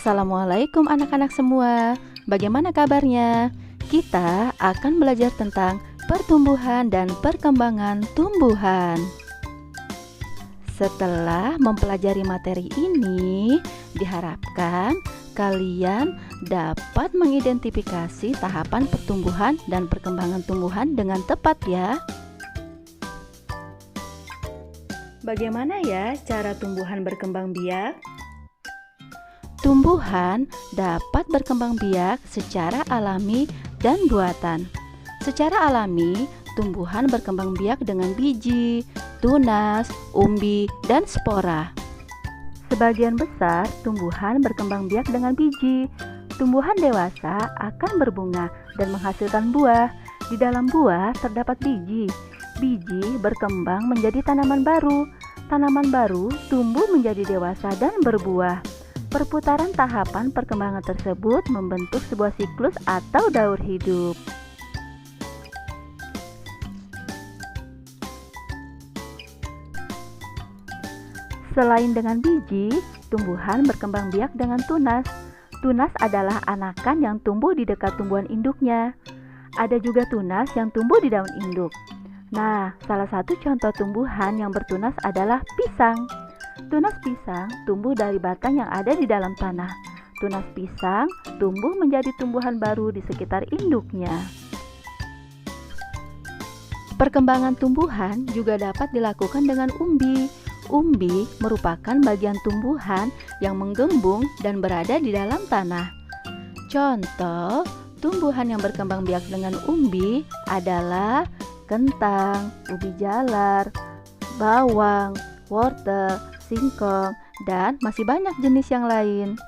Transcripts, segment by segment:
Assalamualaikum anak-anak semua. Bagaimana kabarnya? Kita akan belajar tentang pertumbuhan dan perkembangan tumbuhan. Setelah mempelajari materi ini, diharapkan kalian dapat mengidentifikasi tahapan pertumbuhan dan perkembangan tumbuhan dengan tepat ya. Bagaimana ya cara tumbuhan berkembang biak? Tumbuhan dapat berkembang biak secara alami dan buatan. Secara alami, tumbuhan berkembang biak dengan biji, tunas, umbi, dan spora. Sebagian besar tumbuhan berkembang biak dengan biji. Tumbuhan dewasa akan berbunga dan menghasilkan buah. Di dalam buah terdapat biji. Biji berkembang menjadi tanaman baru. Tanaman baru tumbuh menjadi dewasa dan berbuah. Perputaran tahapan perkembangan tersebut membentuk sebuah siklus atau daur hidup. Selain dengan biji, tumbuhan berkembang biak dengan tunas. Tunas adalah anakan yang tumbuh di dekat tumbuhan induknya. Ada juga tunas yang tumbuh di daun induk. Nah, salah satu contoh tumbuhan yang bertunas adalah pisang. Tunas pisang tumbuh dari batang yang ada di dalam tanah. Tunas pisang tumbuh menjadi tumbuhan baru di sekitar induknya. Perkembangan tumbuhan juga dapat dilakukan dengan umbi. Umbi merupakan bagian tumbuhan yang menggembung dan berada di dalam tanah. Contoh tumbuhan yang berkembang biak dengan umbi adalah kentang, ubi jalar, bawang, wortel, singkong, dan masih banyak jenis yang lain.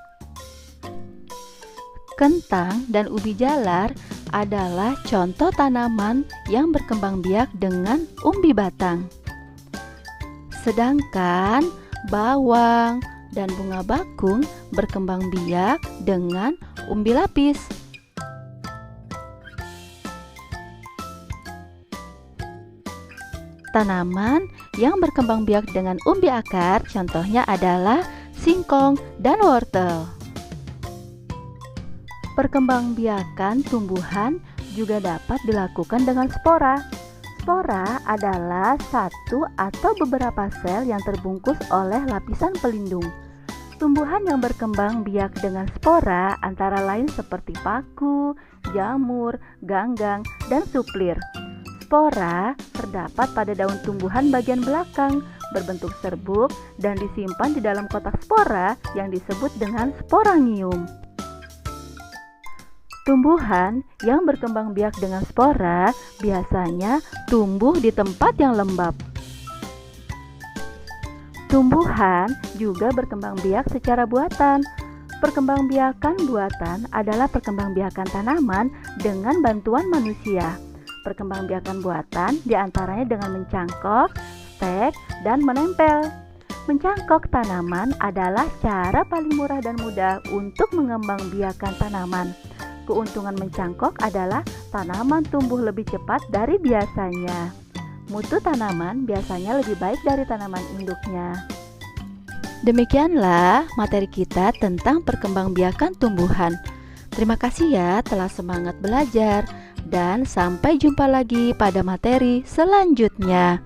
Kentang dan ubi jalar adalah contoh tanaman yang berkembang biak dengan umbi batang. Sedangkan bawang dan bunga bakung berkembang biak dengan umbi lapis. Tanaman yang berkembang biak dengan umbi akar contohnya adalah singkong dan wortel. Perkembangbiakan tumbuhan juga dapat dilakukan dengan spora. Spora adalah satu atau beberapa sel yang terbungkus oleh lapisan pelindung. Tumbuhan yang berkembang biak dengan spora antara lain seperti paku, jamur, ganggang, dan suplir. Spora terdapat pada daun tumbuhan bagian belakang, berbentuk serbuk dan disimpan di dalam kotak spora yang disebut dengan sporangium. Tumbuhan yang berkembang biak dengan spora biasanya tumbuh di tempat yang lembab. Tumbuhan juga berkembang biak secara buatan. Perkembangbiakan buatan adalah perkembangbiakan tanaman dengan bantuan manusia. Perkembangbiakan buatan diantaranya dengan mencangkok, stek, dan menempel. Mencangkok tanaman adalah cara paling murah dan mudah untuk mengembangbiakan tanaman. Keuntungan mencangkok adalah tanaman tumbuh lebih cepat dari biasanya. Mutu tanaman biasanya lebih baik dari tanaman induknya. Demikianlah materi kita tentang perkembangbiakan tumbuhan. Terima kasih ya telah semangat belajar. Dan sampai jumpa lagi pada materi selanjutnya.